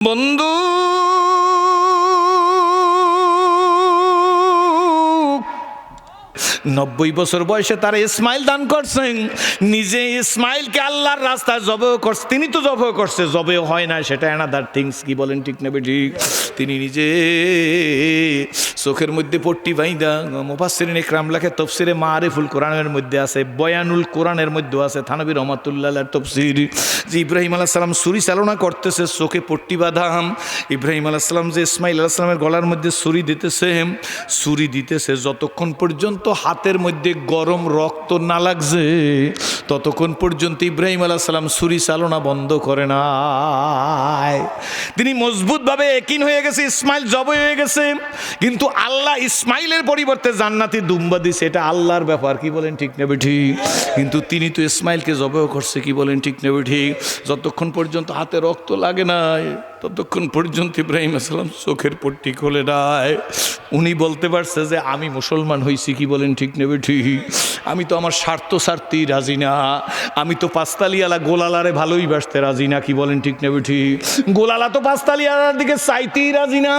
বন্ধু, 90 বছর বয়সে তারা ইসমাইল দান করছেন। নিজে ইসমাইলকে আল্লাহর রাস্তায় জবেও করছে। তিনি তো জবেও করছে, জবেও হয় না, সেটা অ্যানাদার থিংস। কি বলেন, ঠিক না বেঠিক? তিনি নিজে চোখের মধ্যে পট্টি বাইদা, মুফাসসিরিন ইকরাম লেখে তাফসিরে মারিফুল কোরআনের মধ্যে আছে, বয়ানুল কোরআনের মধ্যে আছে, থানবী রহমাতুল্লাহ তাফসির, যে ইব্রাহিম আলাইহিস সালাম ছুরি চালনা করতেছে, চোখে পট্টি বাঁধাম। ইব্রাহিম আলাইহিস সালাম যে ইসমাইল আলাইহিস সালামের গলার মধ্যে ছুরি দিতেছে, যতক্ষণ পর্যন্ত হাতের মধ্যে গরম রক্ত না লাগছে ততক্ষণ পর্যন্ত ইব্রাহিম আলাইহিস সালাম ছুরি চালনা বন্ধ করে না। তিনি মজবুতভাবে ইয়াকিন হয়ে গেছে ইসমাইল জবে হয়ে গেছে, কিন্তু আল্লাহ ইসমাইলের পরিবর্তে জান্নাতি দুম্বা দিছে, এটা আল্লাহর ব্যাপার। কি বলেন, ঠিক না ঠিক? কিন্তু তিনি তো ইসমাইলকে জবেও করছে। কি বলেন, ঠিক না ঠিক? যতক্ষণ পর্যন্ত হাতে রক্ত লাগে নাই ততক্ষণ পর্যন্ত ইব্রাহিম আলাইহিস সালাম চোখের পট্টি খুলে দেয়। উনি বলতে পারছে যে আমি মুসলমান হয়েছি। কি বলেন, ঠিক নেবে ঠিক? আমি তো আমার স্বার্থ ছাড়তেই রাজি না, আমি তো পাঁচতালিয়ালা গোলালারে ভালোই বাসতে রাজি না। কি বলেন, ঠিক নেবে ঠিক? গোলালা তো পাঁচতালিয়ালার দিকে চাইতেই রাজি না।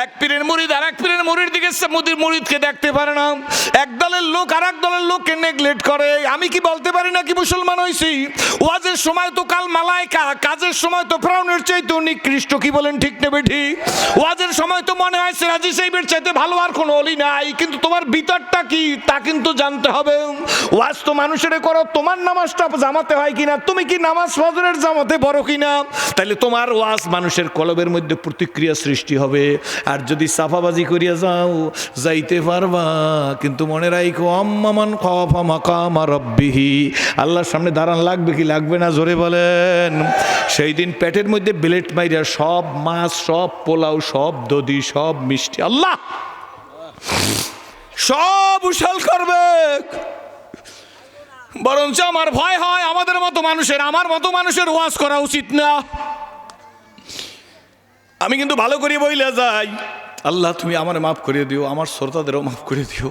এক পীরের মুরিদ আর এক পীরের মুরিদ দিকে মুরিদকে দেখতে পারে না। এক দলের লোক আর এক দলের লোককে নেগলেক্ট করে। আমি কি বলতে পারি না কি মুসলমান হয়েছি? ওয়াজের সময় তো কাল মালাইকা, কাজের সময় তো ফেরাউনের চাইতে নিকৃষ্ট। কি বলেন, ঠিক নেবে ঠিক? ওয়াজের সময় তো মনে হয় সিরাজি সাহেবের চাইতে ভালো আর কোনো অলি নাই, কিন্তু তোমার ভিতরটা কি তা কিন্তু জানতে হবে। ওয়াজ তো মানুষের করো, তোমার নামাজটা জামাতে হয় কিনা, তুমি কি নামাজ ফজরের জামাতে বড় কিনা, তাহলে তোমার ওয়াজ মানুষের কলবের মধ্যে প্রতিক্রিয়া সৃষ্টি হবে। আর যদি সাফাবাজি করিয়া যাইতে পারবা, কিন্তু মনে রাখো আম্মামান খাওয়াফা মাকামা রাব্বিহি, আল্লাহর সামনে দাঁড়ান লাগবে কি লাগবে না, জোরে বলেন। সেই দিন পেটের মধ্যে ব্লেড মাইরা সব মাছ, সব পোলাও, সব দধি, সব মিষ্টি আল্লাহ সব উশাল করবে। বরঞ্চ আমার ভয় হয় আমার মতো মানুষের ওয়াজ করা উচিত না। আমি কিন্তু ভালো করে বইলা যাই, আল্লাহ তুমি আমার মাফ করে দিও, আমার শ্রোতাদেরও মাফ করে দিও।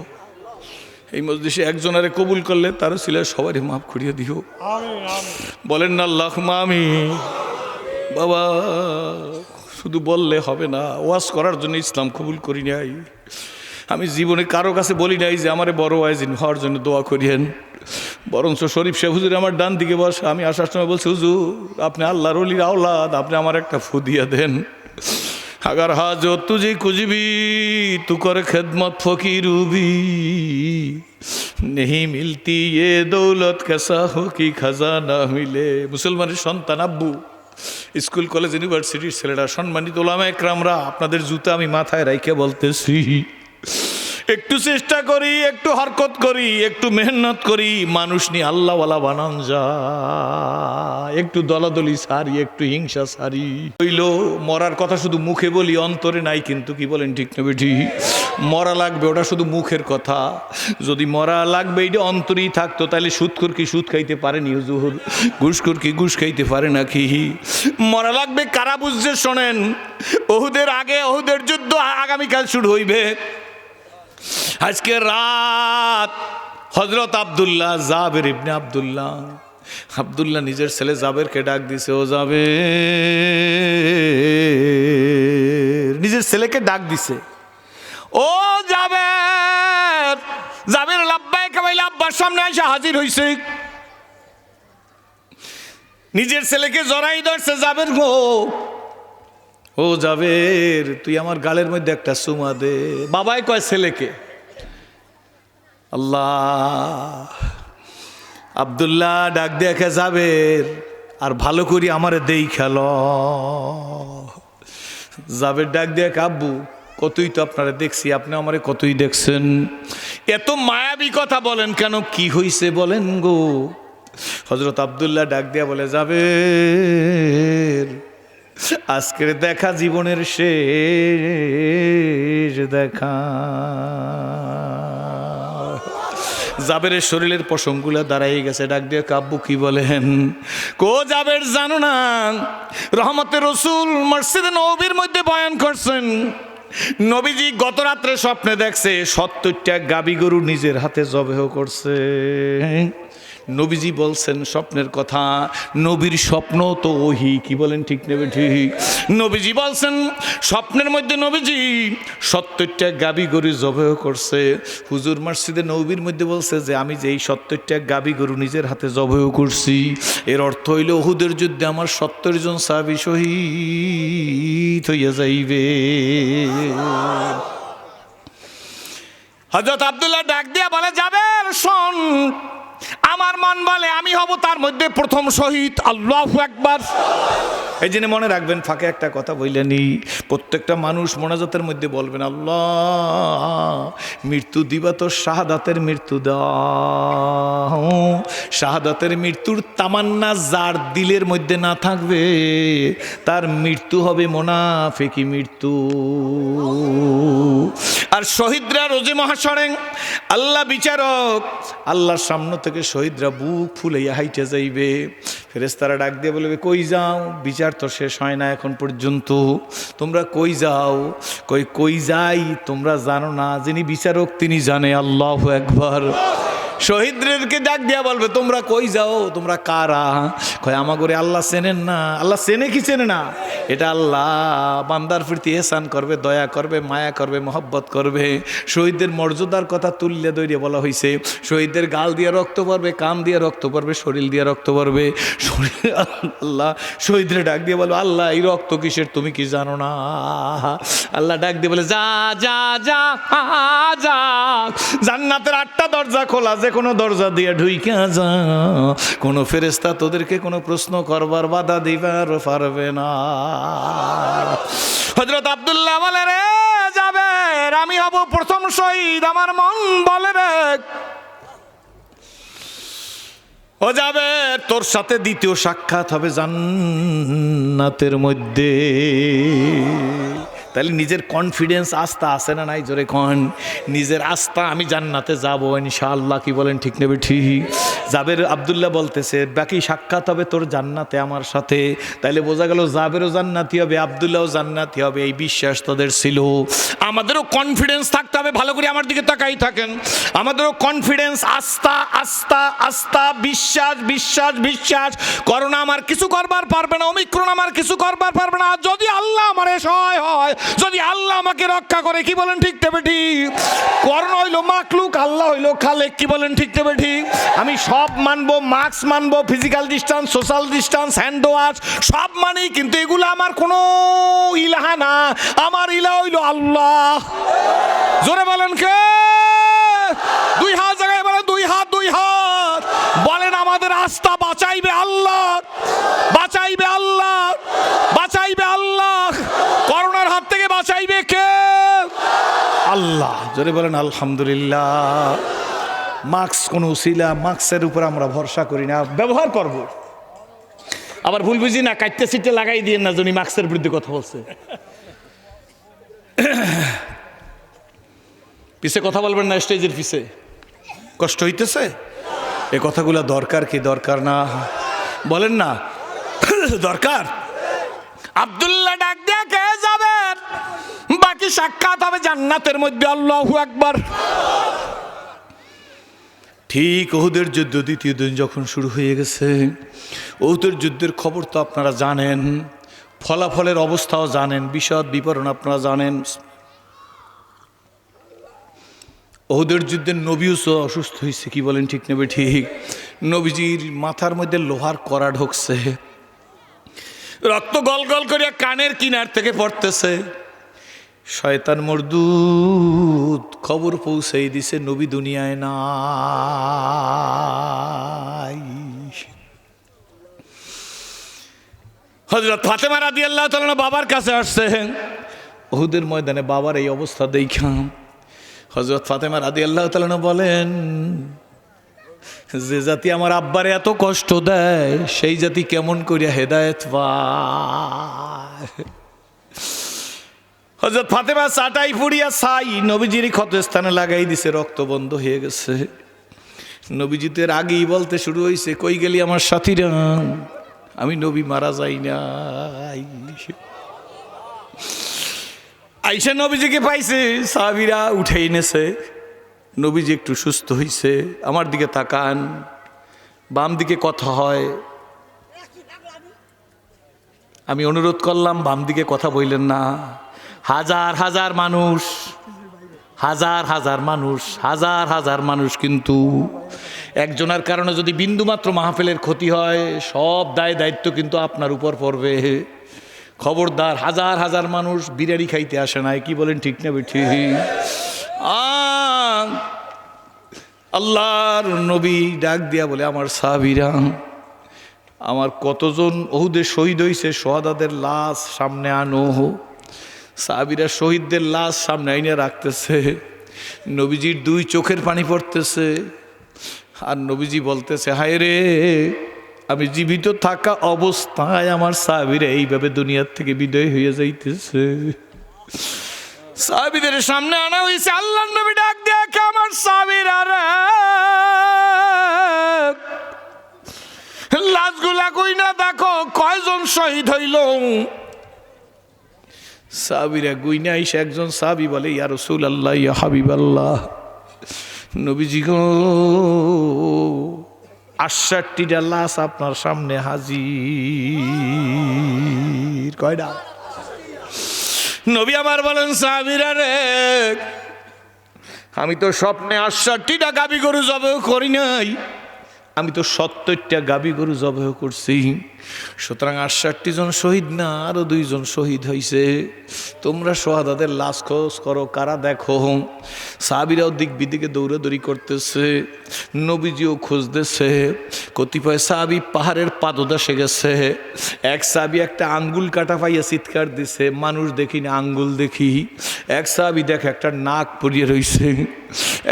এই মজলিসে একজনের কবুল করলে তার ছিল সবারই মাফ করিয়ে দিও। বলেন না আল্লাহুম্মা আমিন। বাবা, শুধু বললে হবে না, ওয়াজ করার জন্য ইসলাম কবুল করি নাই। আমি জীবনে কারো কাছে বলি নাই যে আমারে বড় ওয়াইজিন হওয়ার জন্য দোয়া করিয়েন। বরঞ্চ শরীফ সাহেব হুজুর আমার ডান দিকে বসে, আমি আসার সময় বলছি হুজুর আপনি আল্লাহর ওলির আওলাদ, আপনি আমার একটা ফু দিয়া দেন। আগার হাজত তুঝে কুজবি তু করে খেদমত ফকিরুবি, নেহি মিলতি এ দৌলত কেসা হো কি খাজানা মিলে। মুসলমানের সন্তান আব্বু, স্কুল কলেজ ইউনিভার্সিটির ছেলেরা, সম্মানিত ওলামা একরামরা, আপনাদের জুতা আমি মাথায় রাইখে বলতেছি, একটু চেষ্টা করি, একটু হরকত করি, একটু মেহনত করি, মানুষ নিয়ে আল্লাহওয়ালা বানান যায়। একটু দলাদলি সারি, একটু হিংসা সারি। হইল মরার কথা শুধু মুখে বলি, অন্তরে নাই। কিন্তু কি বলেন, ঠিক না বেঠি? মরা লাগবে, ওটা শুধু মুখের কথা। যদি মরা লাগবে এটা অন্তরেই থাকতো, তাহলে সুদখোর কি সুদ খাইতে পারেনি হুজুর? ঘুষখোর কি ঘুষ খাইতে পারে নাকি? মরা লাগবে কারা বুঝছে শোনেন, ওহুদের আগে, ওহুদের যুদ্ধ আগামীকাল শুরু হইবে। আজকে রাত হযরত আব্দুল্লাহ, জাবের ইবনে আব্দুল্লাহ নিজের ছেলে জাবেরকে ডাক দিছে, ও জাবের, নিজের ছেলেকে ডাক দিছে, ও জাবের লাব্বাইক কইলে আব্বার সামনে এসে হাজির হইছে। নিজের ছেলেকে জড়াই ধরছে, জাবের গো, ও জাবের তুই আমার গালের মধ্যে একটা চুমা দে। বাবাই কয় ছেলেকে। আল্লাহ, আব্দুল্লাহ ডাক দেখে জাবের, আর ভালো করি আমারে দেই খেল। জাবের ডাক দেখ, আব্বু কতই তো আপনারা দেখছি, আপনি আমারে কতই দেখছেন, এত মায়াবী কথা বলেন কেন, কি হইছে বলেন গো। হযরত আব্দুল্লাহ ডাক দিয়া বলে, জাবের আজকের দেখা জীবনের শেষ দেখা। জাবেরের শরীরের পশমগুলা দাঁড়াই গেছে, ডাক দিয়ে কাব্বু কি বলেন? কো জাবের জানো না, রহমতের রসুল মসজিদে নববীর মধ্যে বয়ান করছেন, নবীজি গত রাত্রে স্বপ্নে দেখছে 70টা গাবি গরু নিজের হাতে জবেহ করছে। নবীজি বলছেন স্বপ্নের কথা, নবীর স্বপ্ন তো ওহি, কি বলেন ঠিক নেবে ঠিক? নবীজি বলছেন স্বপ্নের মধ্যে নবীজি 70টা গাবি গরু জবাই করছে। হুজুর মসজিদে নবীর মধ্যে বলছে যে আমি যে এই 70টা গাবি গরু নিজের হাতে জবাই করছি, এর অর্থ হইল উহুদের যুদ্ধে আমার 70 জন সাহাবী শহীদ হইয়া যাইবে। হযরত আব্দুল্লাহ ডাক দিয়া বলে, জাবের শোন, আমার মন বলে আমি হব তার মধ্যে প্রথম শহীদ। আল্লাহু আকবার। এই জন্য মনে রাখবেন, ফাঁকে একটা কথা বললেনি, প্রত্যেকটা মানুষ মোনাজাতের মধ্যে বলবেন, আল্লাহ মৃত্যু দিবা তো শাহাদাতের মৃত্যু দাও। শাহাদাতের মৃত্যুর তামান্না যার দিলের মধ্যে না থাকবে তার মৃত্যু হবে মুনাফিকি মৃত্যু। আর শহীদরা রোজে মহাশরে আল্লাহ বিচারক, আল্লাহর সামনে থেকে শহীদরা বুক ফুলাইয়া হাইটে যাইবে। ফেরেশতারা ডাক দিয়ে বলবে, কই যাও? বিচার তো শেষ হয় না এখন পর্যন্ত, তোমরা কই যাও? কই যাই তোমরা জানো না, যিনি বিচারক তিনি জানে। আল্লাহু আকবার। শহীদদেরকে ডাক দিয়া বলবে, তোমরা কই যাও? তোমরা কারা? কয় আমাগরে আল্লাহ চেনেন না। আল্লাহ চেনে কি চেনে না? এটা আল্লাহ বান্দার প্রতি এহসান করবে, দয়া করবে, মায়া করবে, মহব্বত করবে। শহীদদের মর্যাদার কথা তুললে দইরে বলা হয়েছে, শহীদদের গাল দিয়ে রক্ত পড়বে, কান দিয়ে রক্ত পড়বে, শরীর দিয়ে রক্ত পড়বে। আল্লাহ শহীদরে ডাক দিয়ে বলো, আল্লাহ এই রক্ত কিসের তুমি কি জানো না? আল্লাহ ডাক দিয়ে বলে, যা যা যা যা, জান্নাতের 8টা দরজা খোলা, যে কোনো দরজা দিয়ে ঢুইকা যা, কোনো ফেরেশতা তোদেরকে কোনো প্রশ্ন করবার বাধা দিবার পারবে না। হযরত আব্দুল্লাহ বলে, রে জাবের, আমি হব প্রথম শহীদ। আমার মন বলে, রে ও জাবের, তোর সাথে দ্বিতীয় সাক্ষাৎ হবে জান্নাতের মধ্যে। তাহলে নিজের কনফিডেন্স, আস্থা আছে না নাই? জোরে কন। নিজের আস্থা, আমি জান্নাতে যাব ইনশাআল্লাহ, কি বলেন ঠিক নেবে ঠিক? জাবের আব্দুল্লাহ বলতেছে, বাকি সাক্ষাৎ হবে তোর জান্নাতে আমার সাথে। তাইলে বোঝা গেল জাবেরও জান্নাতি হবে, আব্দুল্লাহও জান্নাতি হবে, এই বিশ্বাস তাদের ছিল। আমাদেরও কনফিডেন্স থাকতে হবে। ভালো করে আমার দিকে তাকাই থাকেন। আমাদেরও কনফিডেন্স, আস্থা আস্থা আস্থা, বিশ্বাস বিশ্বাস বিশ্বাস। করোনা আমার কিছু করবার পারবে না, ওমিক্রন আমার কিছু করবার পারবে না, যদি আল্লাহ আমার সহায় হয়, যদি আল্লাহ আমাকে রক্ষা করে, কি বলেন ঠিক তবে ঠিক? করোনা হইলো মাকলুক, আল্লাহ হইলো খালেক, কি বলেন ঠিক তবে ঠিক? আমি সব মানবো, মাস্ক মানবো, physical distance, social distance, hand wash সব মানি, কিন্তু এগুলো আমার কোনো ইলাহা না। আমার ইলাহ হইলো আল্লাহ। জোরে বলেন কে? দুই হাত জায়গায় বলেন, দুই হাত দুই হাত বলেন, আমাদের আস্থা বাঁচাইবে আল্লাহ, বাঁচাইবে আল্লাহ, বাঁচাইবে আল্লাহ। করোনার হাত থেকে বাঁচাইবে কে? আল্লাহ। জোরে বলেন আলহামদুলিল্লাহ। মাস্ক কোন উসিলা, মাস্কের উপর আমরা ভরসা করি না, ব্যবহার করব। আবার ভুল বুঝি না, কাটতে সিটে লাগাই দিয়ে না, যিনি মাস্কের বিরুদ্ধে কথা বলছে। পিছে কথা বলবেন না, স্টেজের পিছে। কষ্ট হইতেছে? এ কথাগুলো দরকার কি দরকার না? বলেন না দরকার। আব্দুল্লাহ ডাক দিয়া কে যাবে? বাকি সাক্ষাৎ হবে জান্নাতের মধ্যে। আল্লাহু আকবার। ঠিক উহুদের যুদ্ধ দ্বিতীয় দিন যখন শুরু হয়ে গেছে, উহুদের যুদ্ধের খবর তো আপনারা জানেন, ফলাফলের অবস্থাও জানেন, বিশদ বিবরণ আপনারা জানেন। উহুদের যুদ্ধে নবীও অসুস্থ হয়েছে, কি বলেন ঠিক নেবে ঠিক? নবীজির মাথার মধ্যে লোহার কড়া ঢুকছে, রক্ত গল গল করিয়া কানের কিনার থেকে পড়তেছে। শয়তান মরদুদ খবর পৌঁছাই দিছে নবী দুনিয়ায় নাই। হযরত ফাতেমা রাদিয়াল্লাহু তাআলা বাবার কাছে আসছে। উহুদের ময়দানে বাবার এই অবস্থা দেখা হযরত ফাতেমা রাদিয়াল্লাহু তাআলা বলেন, যে জাতি আমার আব্বারে এত কষ্ট দেয়, সেই জাতি কেমন করিয়া হেদায়েত পায়। হযরত ফাতেমা চাটাই পুড়িয়া ছাই নবীজির ক্ষতস্থানে লাগাই দিছে, রক্ত বন্ধ হয়ে গেছে। নবীজি তো এর আগেই বলতে শুরু হয়েছে, কই গেলি আমার সাথীরা, আমি নবী মারা যাই নাই। আইসা নবীজিকে পাইছে, সাহাবীরা উঠে এনেছে। নবীজি একটু সুস্থ হয়েছে, আমার দিকে তাকান। বাম দিকে কথা হয়। আমি অনুরোধ করলাম বাম দিকে কথা বললেন না। হাজার হাজার মানুষ, হাজার হাজার মানুষ, হাজার হাজার মানুষ, কিন্তু একজনের কারণে যদি বিন্দুমাত্র মাহফিলের ক্ষতি হয় সব দায় দায়িত্ব কিন্তু আপনার উপর পড়বে। খবরদার, হাজার হাজার মানুষ বিরিয়ানি খাইতে আসে নাই, কি বলেন ঠিক না বেঠি? আল্লাহর নবী ডাক দিয়া বলে, আমার সাহাবীরা, আমার কতজন ওহুদে শহীদ হয়েছে সোহাদাদের লাশ সামনে আনো। সাহাবীরা শহীদদের লাশ সামনে আইনে রাখতেছে, নবীজির দুই চোখের পানি পড়তেছে, আর নবীজি বলতেছে, হায় রে, আমি জীবিত থাকা অবস্থায় আমার সাহাবীরা এইভাবে দুনিয়ার থেকে বিদায় হয়ে যাইতেছে। সাহাবীদের সামনে আনা হয়েছে, আল্লাহর নবী ডাক দেখে, আমার সাহাবীরা রে, লাশগুলা কই না দেখো কয়জন শহীদ হইল। সাহাবীরা গুইনা এসে একজন সাহাবী বলে, ইয়া রাসূলুল্লাহ, ইয়া হাবিবাল্লাহ, নবীজি গো, 68টা লাশ আপনার সামনে হাজির। কয়টা? নবী আমার বলেন, সাহাবীরা রে, আমি তো স্বপ্নে 68টা গাভী গরু জবাই করি নাই, আমি তো 70টা গাভী গরু জবাই করছি। সুতরাং 68 জন শহীদ না, আরো 2 জন শহীদ হয়েছে। তোমরা সোহাদাদের লাশ খোঁজ করো, কারা দেখো। সাহাবীরাও দিক বিদিকে দৌড়াদৌড়ি করতেছে, নবীজিও খুঁজতেছে। কতিপয় সাহাবী পাহাড়ের পাদদেশে গেছে। এক সাহাবী একটা আঙ্গুল কাটা পাইয়া চিৎকার দিছে, মানুষ দেখি না আঙ্গুল দেখি। এক সাহাবী দেখে একটা নাক পড়িয়ে রইছে,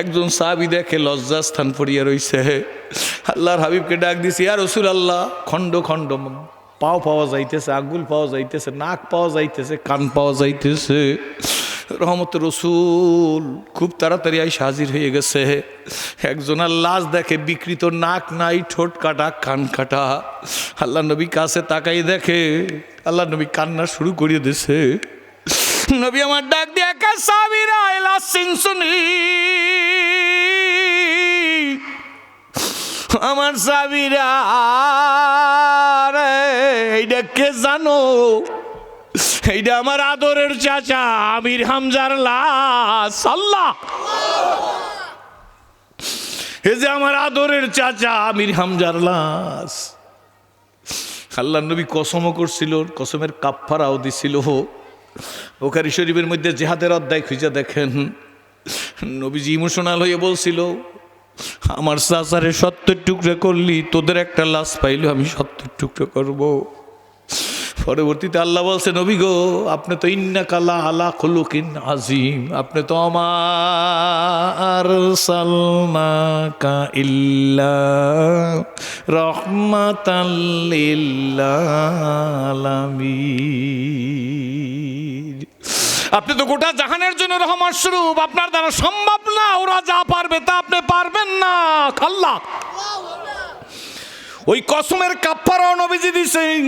একজন সাহাবী দেখে লজ্জাস্থান পড়িয়া রইছে। আল্লাহর হাবিবকে ডাক দিছি, ইয়া রাসূলুল্লাহ, খণ্ড খণ্ড পাও পাওয়া যাইতেছে, আঙ্গুল পাওয়া যাইতেছে, নাক পাওয়া যাইতেছে, কান পাওয়া যাইতেছে। রহমতের রাসূল খুব তাড়াতাড়ি আইসা হাজির হয়ে গেছে। একজনের লাশ দেখে, বিকৃত নাক নাই, ঠোঁট কাটা, কান কাটা। আল্লাহ নবী কাছে তাকাই দেখে, আল্লাহ নবী কান্না শুরু করিয়ে দিছে। নবী আমার ডাক দিয়ে, একা সাহাবীরা এলা সিনসুনি, আমার সাহাবীরা রে, এইটা কে জানো? এইটা আমার আদরের চাচা আমির হামজার লাশ। আল্লাহ, এই যে আমার আদরের চাচা আমির হামজার লাশ। আল্লাহ নবী কসমও করছিল, কসমের কাফফারাও দিছিল। বুখারী শরীফের মধ্যে জিহাদের অধ্যায় খুঁজে দেখেন, নবীজি ইমোশনাল হয়ে বলছিল, আমার চাচারে 70 টুকরা করলি, তোদের একটা লাশ পাইলো আমি 70 টুকরা করব। পরবর্তীতে আল্লাহ বলছে, নবী গো, আপনি তো ইন্নাকা আলা খুলুকিন আযীম, আপনি তো আমার সালনাকা ইল্লা রাহমাতাল লিল আলামিন, আপনি তো গোটা জাহানের জন্য রহমত স্বরূপ, আপনার দ্বারা সম্ভব না, ওরা যা পারবে তা আপনি পারবেন না। আল্লাহ, ওই কসমের কাফফারাও নবীজি দিছেন।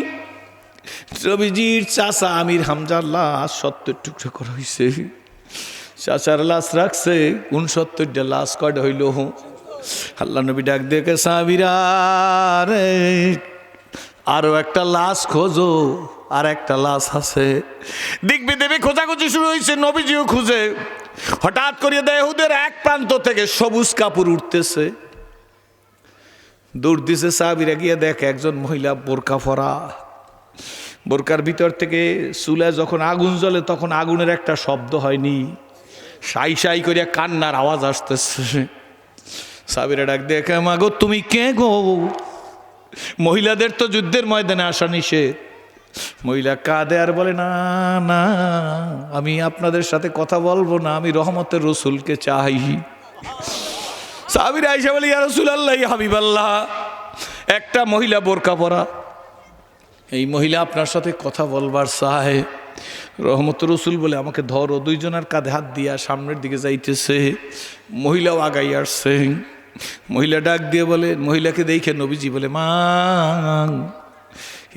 নবীজির চাচা আমির হামজার লাশ 70 টুকরা করা হয়েছে। চাচার লাশ রাখছে 69টা লাশ কয়টা হইল? আল্লাহ নবী ডাক দেখে, সাহাবীরা রে, আরো একটা লাশ খোঁজো, আর একটা লাশ আছে। দেখবি দেবে খোঁজাখুঁজি শুরু হয়েছে, নবীজিও খুঁজে। হঠাৎ করিয়ে দেয় ইহুদের এক প্রান্ত থেকে সবুজ কাপড় উঠতেছে, দৌড় দিছে। সাহাবীরা গিয়ে দেখে একজন মহিলা বোরকা পরা, বোরকার ভিতর থেকে চুলায় যখন আগুন জ্বলে তখন আগুনের একটা শব্দ হয়নি, সাই সাই করিয়া কান্নার আওয়াজ আসতেছে। সাহাবীরা ডাক দেখে, মাগো তুমি কে গো? মহিলাদের তো যুদ্ধের ময়দানে আসা নিষেধ। মহিলা কাঁদে আর বলে, না না, আমি আপনাদের সাথে কথা বলবো না, আমি রহমতের রসুলকে চাই। সাহাবীরা আয়েশা বলে, ইয়া রাসূলুল্লাহ, ইয়া হাবিবাল্লাহ, একটা মহিলা বোরকা পরা, এই মহিলা আপনার সাথে কথা বলবার চায়। রহমতের রসুল বলে, আমাকে ধরো। 2 জনের কাঁধে হাত দিয়া সামনের দিকে যাইতেছে, মহিলাও আগাই আসছে। মহিলা ডাক দিয়ে বলে, মহিলাকে দেখে নবীজি বলে, মা,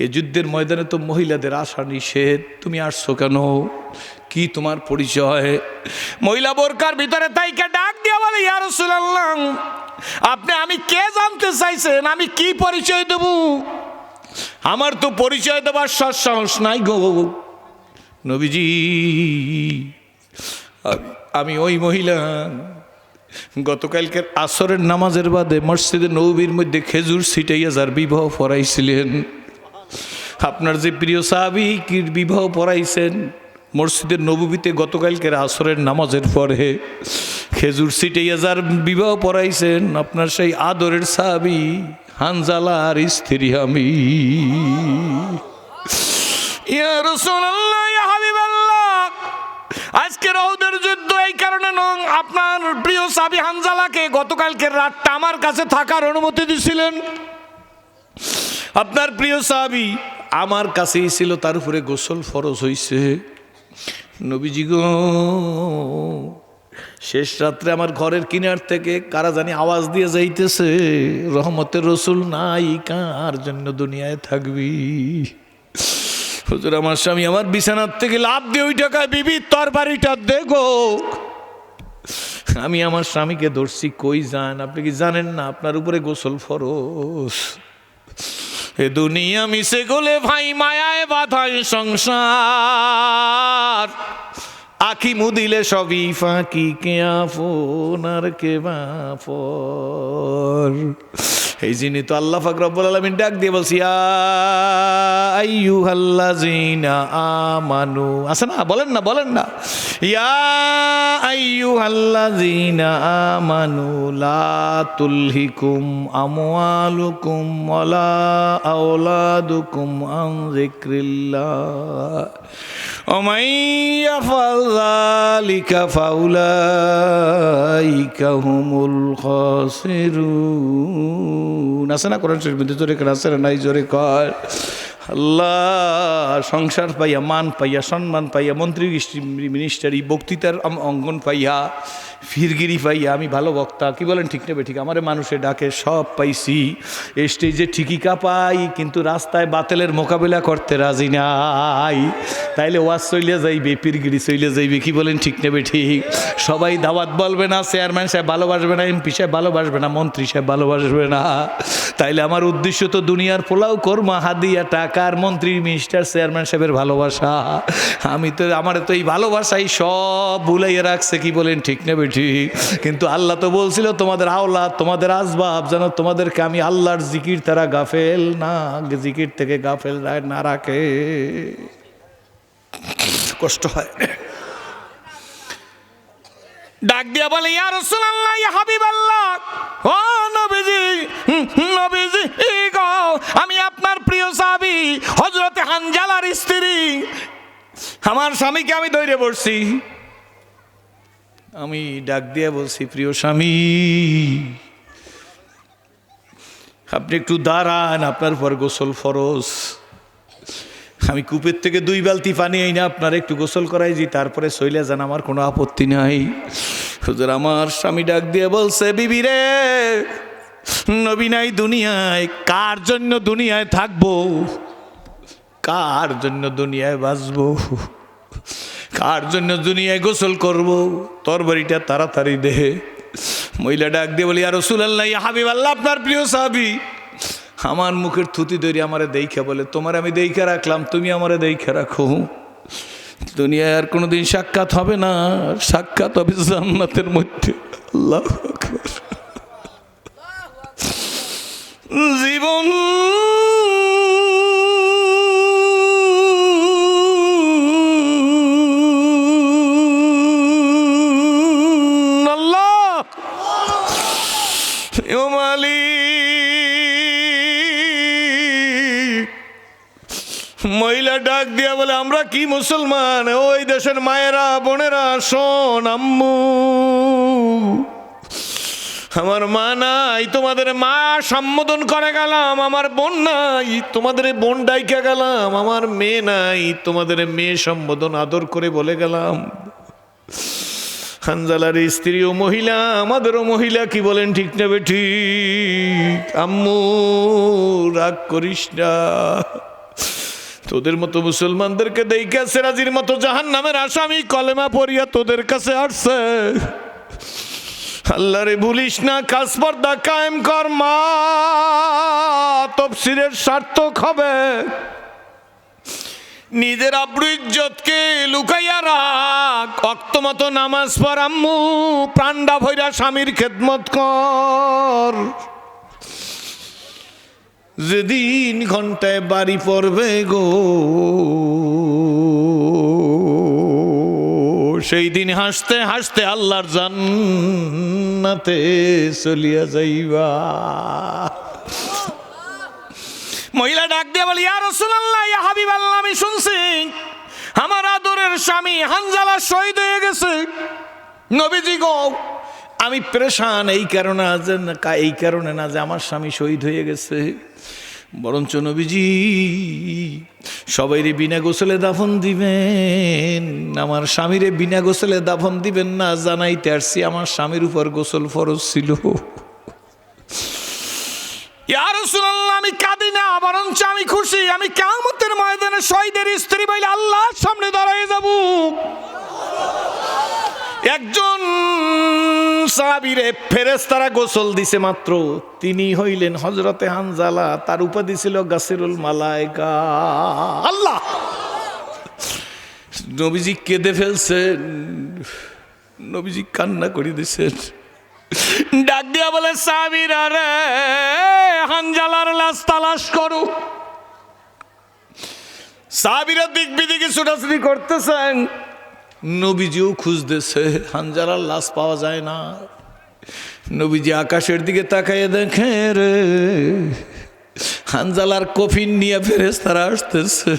এই যুদ্ধের ময়দানে তো মহিলাদের আসা নিষেধ, তুমি আসছো কেন? কি তোমার পরিচয়? মহিলা বোরকার ভিতরে তাইকে ডাক দিয়ে বলে, ইয়া রাসূলুল্লাহ, আপনি আমি কে জানতে চাইছেন? আমি কি পরিচয় দেব? আমার তো পরিচয় দেবার সাহস নাই গো নবীজি। আমি ওই মহিলা গতকালকের আসরের নামাজের বাদে মসজিদে নববীর মধ্যে খেজুর ছিটাইয়া যার বিবাহ পড়াইছিলেন, আপনার যে প্রিয় সাহাবী কি বিবাহ পড়াইছেন মসজিদের নববীতে গতকালকের আসরের নামাজের পরে খেজুর ছিটাইয়া যার বিবাহ পড়াইছেন, আপনার সেই আদরের সাহাবী হানজালার স্ত্রী আমি। ইয়া রাসূলুল্লাহ, ইয়া হাবিবাল্লাহ, আজকের উহুদের যুদ্ধ এই কারণে আপনার প্রিয় সাহাবী হানজালাকে গতকালকের রাতটা আমার কাছে থাকার অনুমতি দিয়েছিলেন। আপনার প্রিয় সাহাবী আমার কাছেই ছিল, তার উপরে গোসল ফরজ হইছে। নবীজি গো, শেষ রাত্রে আমার ঘরের কিনার থেকে কারা জানি আওয়াজ দিয়ে যাইতেছে, রহমতের রসুল নাই, কার জন্য দুনিয়ায় থাকবি? হুজুর, আমার স্বামী আমার বিছানার থেকে লাফ দিয়ে ওই টাকায়, বিবি তরবারিটা দেখো। আমি আমার স্বামীকে ধরছি, কই যান? আপনি কি জানেন না আপনার উপরে গোসল ফরজ? এ দুনিয়া মিশে গলে ভাই মায়ায় বাধায় সংসার, আখি মুদিলে সবই ফাঁকি, কে আপন আর কে বাপর। এই জিনি তো আল্লাহ পাক রব্বুল আলামিন ডাক দিয়ে বলছি, ইয়া আইয়ুহাল্লাযীনা আমানু, আছে না? বলেন না, বলেন না, ইয়া আইয়ুহাল্লাযীনা আমানু লা তুলহিকুম আমওয়ালুকুম ওয়ালা আওলাদুকুম আন যিকরিল্লাহ ওমান ইয়াফআল যালিকা ফাউলাইকা হুমুল খাসিরুন। আছে না কোরআন শরীফের মধ্যে? জোরে করে আছে না? নাই, জোরে কর। আল্লাহ সংসার পাইয়া, মান পাইয়া, সম্মান পাইয়া, মন্ত্রী মিনিস্টারি বক্তৃতার অঙ্গন পাইয়া, ফিরগিরি পাইয়া, আমি ভালো বক্তা, কি বলেন ঠিক নেবে ঠিক? আমারে মানুষে ডাকে, সব পাইছি, স্টেজে ঠিকই কাঁপাই, কিন্তু রাস্তায় বাতিলের মোকাবিলা করতে রাজি নাই। তাইলে ওয়াজ চলে যাইবে, পীরগিরি চলে যাইবে, কি বলেন ঠিক নেবে ঠিক? সবাই দাওয়াত বলবে না, চেয়ারম্যান সাহেব ভালোবাসবে না, এমপি সাহেব ভালোবাসবে না, মন্ত্রী সাহেব ভালোবাসবে না। তাইলে আমার উদ্দেশ্য তো দুনিয়ার পোলাও কর্মা, হাদিয়া, টাকার, মন্ত্রী, মিনিস্টার, চেয়ারম্যান সাহেবের ভালোবাসা। আমি তো, আমার তো এই ভালোবাসাই সব ভুলাইয়া রাখছে, কি বলেন ঠিক নেবে ঠিক? কিন্তু আল্লাহ তো বলছিল, তোমাদের আওলাদ, তোমাদের আসবাব যেন তোমাদেরকে আমি আল্লাহর জিকির তারা গাফেল না, জিকির থেকে গাফেল না রাখে। কষ্ট হয়। ডাক দিয়া বলে, ইয়া রাসূলুল্লাহ, ইয়া হাবিবাল্লাহ, ও নবীজি, নবীজি গো, আমি আপনার প্রিয় সাহাবী হযরত হানজালার স্ত্রী, আমার স্বামীকে আমি ধরে বসছি। আমি ডাক দিয়া বলছি, প্রিয় স্বামী, আপনি একটু দাঁড়ান, আপনার পর গোসল ফরজ। আমি কূপের থেকে 2 বালতি পানি আই না, আপনার একটু গোসল করাই যে, তারপরে চইলে যান, আমার কোনো আপত্তি নাই। হুজুর, আমার স্বামী ডাক দিয়ে বলছে, বিবি রে, নবী নাই দুনিয়ায়, কার জন্য দুনিয়ায় থাকবো? কার জন্য দুনিয়ায় বাঁচবো? কার জন্য দুনিয়ায় গোসল করব? তরবারিটা তাড়াতাড়ি দে। মহিলা ডাক দিয়ে বলি, ইয়া রাসূলুল্লাহ, ইয়া হাবিবাল্লাহ, আপনার প্রিয় সাহাবী আমার মুখের থুতি ধরে আমারে দেইখা বলে, তোমার আমি দেইখা রাখলাম, তুমি আমারে দেইখা রাখো। দুনিয়ায় আর কোনোদিন সাক্ষাৎ হবে না, সাক্ষাৎ হবে জান্নাতের মধ্যে। আল্লাহু আকবার। জীবন মহিলা ডাক দিয়া বলে, আমরা কি মুসলমান? ওই দেশের মায়েরা, বোনেরা, শোন, আম্মু, আমার মা নাই, তোমাদের মা সম্বোধন করে গেলাম, আমার বোন নাই, তোমাদের বোন ডাইকা গেলাম, আমার মেয়ে নাই, তোমাদের মেয়ে সম্বোধন আদর করে বলে গেলাম। হানজালার স্ত্রীও মহিলা, আমাদেরও মহিলা, কি বলেন ঠিক নেবে ঠিক? আম্মু রাগ করিস না, তোদের মতো মুসলমানদেরকে দেইখা সেরাজির মতো জাহান্নামের আসামি কলেমা পড়িয়া তোদের কাছে আসছে। আল্লাহরে ভুলিস না, কাজ পর্দা কায়েম কর, মা তাফসীরের সার্থক হবে। নিজের আব্রু ইজ্জতকে লুকাইয়া রাখ, ওয়াক্ত মতো নামাজ পড়, আম্মু প্রাণডা ভইরা স্বামীর খেদমত কর। যেদিন ঘন্টায় বাড়ি পড়বে গো, সেই দিন হাসতে হাসতে আল্লাহর জান্নাতে চলিয়া যাইবা। মহিলা ডাক দিয়ে বলি, ইয়া রাসূলুল্লাহ, ইয়া হাবিবাল্লাহ, আমি শুনছি আমার আদরের স্বামী হানজালা শহীদ হয়ে গেছে। নবীজি গো, আমি পেরেশান এই কারণে না যে আমার স্বামী শহীদ হয়ে গেছে, বরঞ্চ নবীজি সবাইরে বিনা গোসলে দাফন দিবেন, আমার স্বামীরে বিনা গোসলে দাফন দিবেন না জানাইতে আসছি, আমার স্বামীর উপর গোসল ফরজ ছিল। ইয়া রাসূলুল্লাহ, আমি কাঁদি না, বরঞ্চ আমি খুশি। আমি কিয়ামতের ময়দানে শহীদের স্ত্রী বলে আল্লাহর সামনে দাঁড়ায় যাব। একজন সাহাবীরে ফেরেশতারা গোসল দিছে মাত্র, তিনি হইলেন হযরতে হানজালা, তার উপাধি ছিল গাসিরুল মালায়েকা। আল্লাহ, নবীজি কেঁদে ফেলছেন, নবীজি কান্না করে দিয়েছেন। ডাক দিয়া বলে, সাহাবীরা রে, হানজালার লাশ তালাশ করো। সাহাবীরা দিক বিদিকে ছুটাছুটি করতেছেন, নবীজিও খুঁজতেছে, হানজালার লাশ পাওয়া যায় না। নবীজি আকাশের দিকে তাকাইয়ে দেখে রে, হানজালার কফিন নিয়ে ফেরেশতারা আসতেছে।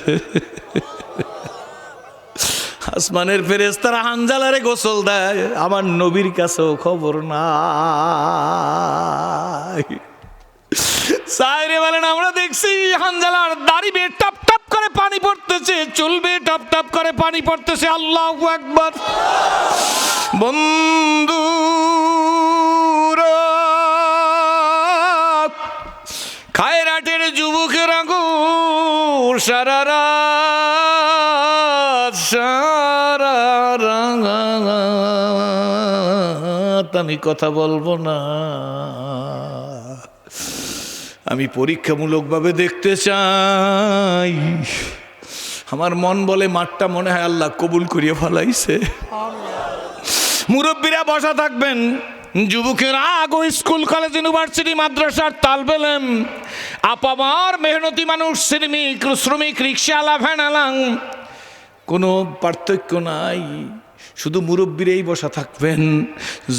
আসমানের ফেরেশতারা হানজালারে গোসল দেয়, আমার নবীর কাছেও খবর নাই। সাইরে বলেন, আমরা দেখছি হানজালার দাড়ি বেয়ে টপ টপ করে পানি পড়তেছে, চুল বেয়ে টপ টপ করে পানি পড়তেছে। আল্লাহু আকবার। বন্ধুরা, খায়রাটের যুবকেরা গো, সারা রাত আমি কথা বলবো না, আমি পরীক্ষামূলকভাবে দেখতে চাই। আমার মন বলে মাঠটা মনে হয় আল্লাহ কবুল করিয়া ফেলাইছে। মুরব্বীরা বসা থাকবেন, যুবকেরা আগো স্কুল কলেজ ইউনিভার্সিটি মাদ্রাসার তালবে ইলম, আপামার মেহনতি মানুষ, শ্রমিক রিক্সাওয়ালা ভ্যানওয়ালা, কোনো পার্থক্য নাই, শুধু মুরব্বীরাই বসা থাকবেন।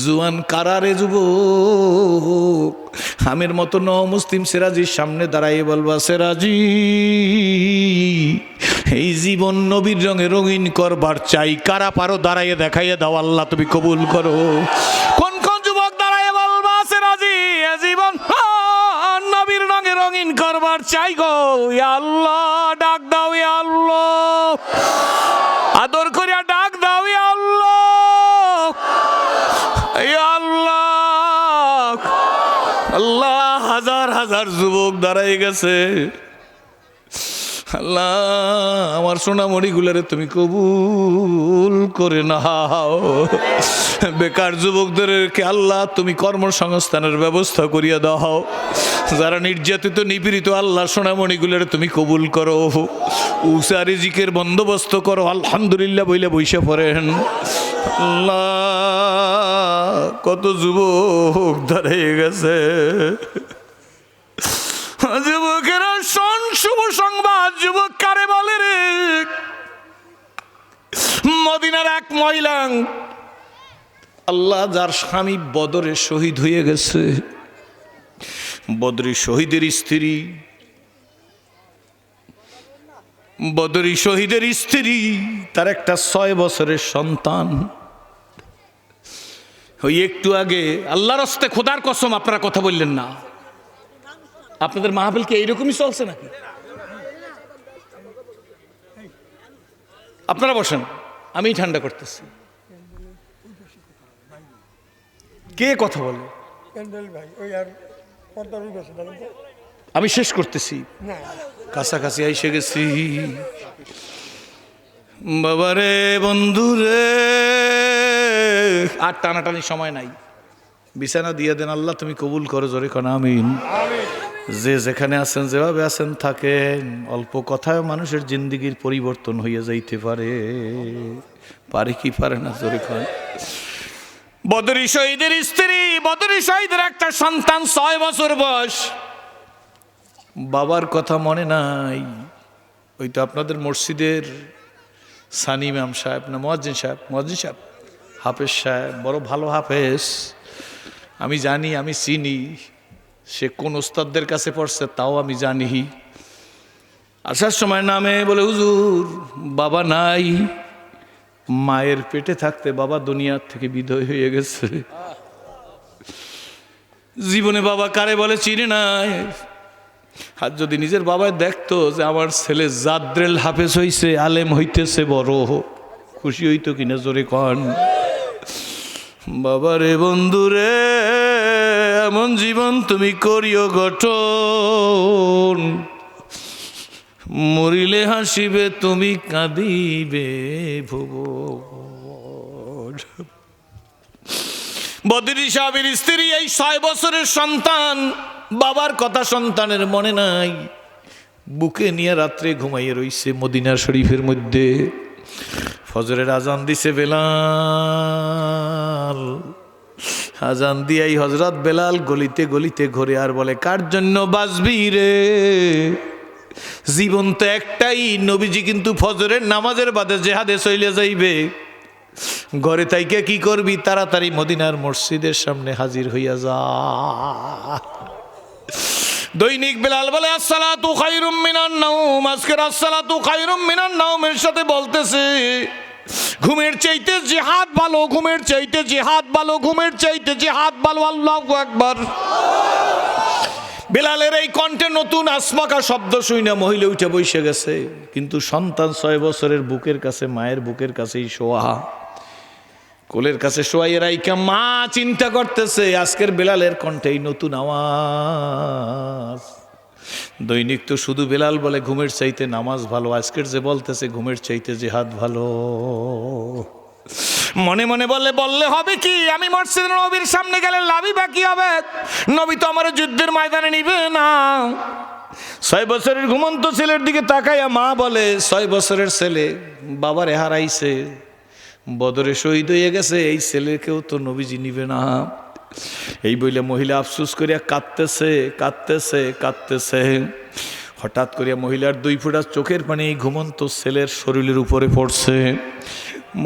জুয়ান কারারে যুবক আমের মতো মুসলিম সিরাজির সামনে দাঁড়াইয়ে বলবা, সিরাজি এই জীবন নবীর রঙে রঙিন করবার চাই, কারা পারো দাঁড়াইয়ে দেখাইয়ে দাও, আল্লাহ তুমি কবুল করো। কোন কোন যুবক দাঁড়াইয়ে বলবা, সিরাজি এ জীবন নবীর রঙে রঙিন করবার চাই গো, ইয়া আল্লাহ ডাক দাও, ইয়া আল্লাহ আদর করিয়া ডাক দাও, ইয়া আল্লাহ, ইয়া আল্লাহ। আল্লাহ, হাজার হাজার যুবক দাঁড়াই গেছে। আল্লাহ, আমার সোনামণিগুলারে তুমি কবুল করে নাও। বেকার যুবকদেরকে আল্লাহ তুমি কর্মসংস্থানের ব্যবস্থা করিয়া দাও। যারা নির্যাতিত নিপীড়িত, আল্লাহ সোনামণিগুলারে তুমি কবুল করো, উসা রিজিকের বন্দোবস্ত করো। আলহামদুলিল্লাহ বইলে বইসা পড়েন। আল্লাহ, কত যুবক দাঁড়িয়ে গেছে। যুবকেরা শোন, শুভ সংবাদ। যুবক কারে বলে রে? মদিনার এক মহিলা, আল্লাহ যার স্বামী বদরে শহীদ হয়ে গেছে, বদরি শহীদের স্ত্রী, বদরি শহীদের স্ত্রী, তার একটা 6 বছরের সন্তান। ওই একটু আগে, আল্লাহর রাস্তে খোদার কসম আপনারা কথা বললেন না, আপনাদের মাহফিল কি এইরকমই চলছে নাকি? আপনারা বসেন, আমি ঠান্ডা করতেছি। কে কথা বলে? আমি শেষ করতেছি, কাছাকাছি এসে গেছি। বাবারে, বন্ধুরে, আর টানাটানি সময় নাই। বিছানা দিয়ে দেন, আল্লাহ তুমি কবুল করো, জোরে কোন আমিন। যে যেখানে আছেন, যেভাবে আছেন থাকেন। অল্প কথায় মানুষের জিন্দেগির পরিবর্তন হয়ে যাইতে পারে, পারে কি পারে না, জোরে কোন। বদরি শহীদের স্ত্রী, বদরি শহীদের একটা সন্তান 6 বছর বয়স, বাবার কথা মনে নাই। ওই তো আপনাদের মসজিদের সানি ইমাম সাহেব না মুয়াজ্জিন সাহেব, মুয়াজ্জিন সাহেব, হাফেজ সাহেব, বড় ভালো হাফেজ, আমি জানি, আমি চিনি সে কোন ওস্তাদদের কাছে পড়ছে তাও আমি জানি। আসার সময় নামে বলে, হুজুর বাবা নাই, মায়ের পেটে থাকতে বাবা দুনিয়ার থেকে বিদায় হয়ে গেছে। জীবনে বাবা কারে বলে চিনি নাই। আর যদি নিজের বাবায় দেখতো যে আমার ছেলে জাদ্রেল হাফেজ হইছে, আলেম হইতেছে, বড় খুশি হইতো কিনা, জোরে কন। বাবারে বন্ধুরে, এমন জীবন তুমি করিও গঠন, মরিলে হাসিবে তুমি কাঁদিবে ভুবন। বদরি সাহেবের স্ত্রী এই 6 বছরের সন্তান, বাবার কথা সন্তানের মনে নাই, বুকে নিয়ে রাত্রে ঘুমাইয়ে রইছে মদিনা শরীফের মধ্যে। ফজরের আজান দিছে বেলাল, আজান দিয়াই হযরত বেলাল গলিতে গলিতে ঘুরে আর বলে, কার জন্য বাঁচবি রে? জীবন তো একটাই, নবীজি কিন্তু ফজরের নামাজের বাদে জিহাদে চলে যাইবে। ঘরে তাইকে কি করবি? তাড়াতাড়ি মদিনার মসজিদের সামনে হাজির হইয়া যা। দৈনিক বেলাল বলে, আসসালাতু খায়রুম মিনান নাওম। আজকের আসসালাতু খায়রুম মিনান নাওমের সাথে বলতেছে ঘুমের চাইতে জিহাদ ভালো, ঘুমের চাইতে জিহাদ ভালো, ঘুমের চাইতে জিহাদ ভালো। আল্লাহু আকবার। বেলালের এই কণ্ঠে নতুন আসমাকা শব্দ শুনে মহিলা উঠে বসে গেছে, কিন্তু সন্তান 6 বছরের বুকের কাছে, মায়ের বুকের কাছেই শোয়া, কোলের কাছে শোয়াইয়ে রাইকা মা চিন্তা করতেছে আজকের বেলালের কণ্ঠেই নতুন আওয়াজ। দৈনিক তো শুধু বেলাল বলে ঘুমের চাইতে নামাজ ভালো, আজকের যে বলতেছে ঘুমের চাইতে জিহাদ ভালো। মনে মনে বললে হবে কি? আমি মসজিদের নবীর সামনে গেলে লাভই বাকি হবে, নবী তো আমার যুদ্ধের ময়দানে নিবে না। 6 বছরের ঘুমন্ত ছেলের দিকে তাকাইয়া মা বলে, 6 বছরের ছেলে বাবারে হারাইছে, বদরে শহীদ হয়ে গেছে, এই ছেলেকেও তো নবীজি নিবে না। এই বইলে মহিলা আফসোস করিয়া কাঁদতেছে কাঁদতেছে কাঁদতেছে। হঠাৎ করিয়া মহিলার 2 ফোঁটা চোখের পানি ঘুমন্ত ছেলের শরীরের উপরে পড়ছে।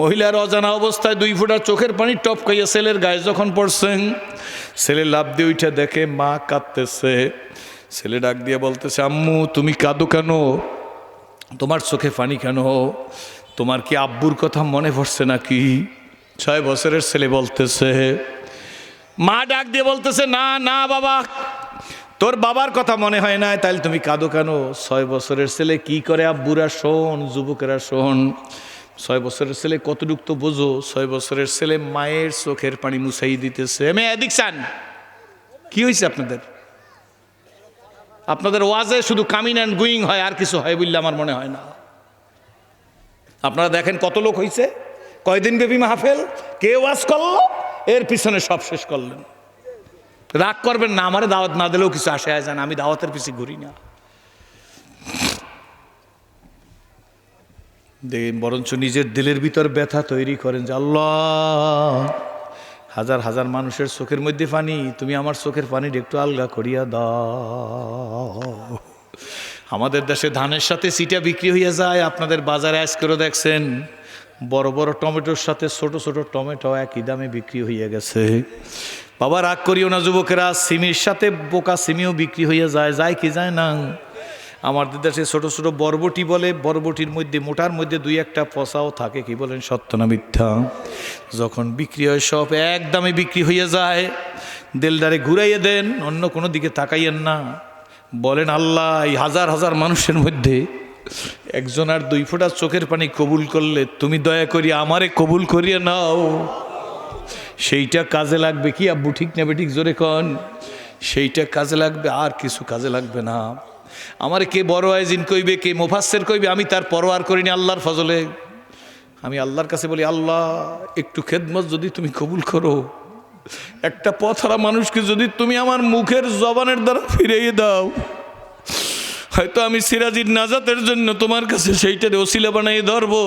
মহিলার অজানা অবস্থায় 2 ফোঁটা চোখের পানি টপকাইয়া ছেলের গায়ে যখন পড়ছেন, ছেলে লাফ দিয়ে উঠে দেখে মা কাঁদতেছে। ছেলে ডাক দিয়ে বলতেছে, আম্মু তুমি কাঁদো কেন? তোমার চোখে পানি কেন? তোমার কি আব্বুর কথা মনে পড়ছে নাকি? 6 বছরের ছেলে বলতেছে। মা ডাক দিয়ে বলতেছে, না না বাবা, তোর বাবার কথা মনে হয় না, তাইলে তুমি কাঁদো কেন? 6 বছরের ছেলে কি করে? আব্বুরা শোন, যুবকেরা শোন, 6 বছরের ছেলে কতটুক তো বোঝো। 6 বছরের ছেলে মায়ের চোখের পানি মুছাই দিতেছে। দেখছেন কি হয়েছে আপনাদের? আপনাদের ওয়াজে শুধু কামিং অ্যান্ড গোয়িং হয়, আর কিছু হয় বললে আমার মনে হয় না। আপনারা দেখেন কত লোক হয়েছে, কয়দিন ব্যাপী মাহফিল, কে ওয়াজ করলো, এর পিছনে সব শেষ করলেন। রাগ করবেন না, আমারে দাওয়াত না দিলেও কিছু আসে যায় না, আমি দাওয়াতের পিছিয়ে ঘুরি না। বরঞ্চ নিজের দিলের ভিতর ব্যথা তৈরি করেন যে আল্লাহ, হাজার হাজার মানুষের চোখের মধ্যে পানি, তুমি আমার চোখের পানিটা একটু আলগা করিয়া দাও। আমাদের দেশে ধানের সাথে সিটা বিক্রি হইয়া যায়, আপনাদের বাজারে আজ করে দেখছেন বড় বড় টমেটোর সাথে ছোট ছোট টমেটো একই দামে বিক্রি হইয়া গেছে। বাবা রাগ করিও না যুবকেরা, সিমির সাথে বোকা সিমিও বিক্রি হইয়া যায়, যায় কি যায় না? আমাদের দেশে ছোট ছোট বরবটি বলে, বরবটির মধ্যে মোটার মধ্যে 2-1টা পচাও থাকে, কি বলেন সত্য না মিথ্যা? যখন বিক্রি হয় সব এক দামে বিক্রি হইয়া যায়। দেলদারে ঘুরাইয়ে দেন, অন্য কোনো দিকে তাকাইয়েন না। বলেন আল্লাহ, এই হাজার হাজার মানুষের মধ্যে একজন আর 2 ফোঁটা চোখের পানি কবুল করলে তুমি দয়া করি আমারে কবুল করিয়ে নাও। সেইটা কাজে লাগবে কি আব্বু, ঠিক নেবে ঠিক জোরে কন? সেইটা কাজে লাগবে, আর কিছু কাজে লাগবে না। আমার কে বড় আয়োজিন কইবে, কে মুফাসসির কইবে, আমি তার পরোয়ার করিনি আল্লাহর ফজলে। আমি আল্লাহর কাছে বলি, আল্লাহ একটু খেদমত যদি তুমি কবুল করো, একটা পথহারা মানুষকে যদি তুমি আমার মুখের জবানের দ্বারা ফিরিয়ে দাও, হয়তো আমি সিরাজির নাজাতের জন্য তোমার কাছে সেইটার ওসিলা বানাই ধরবো।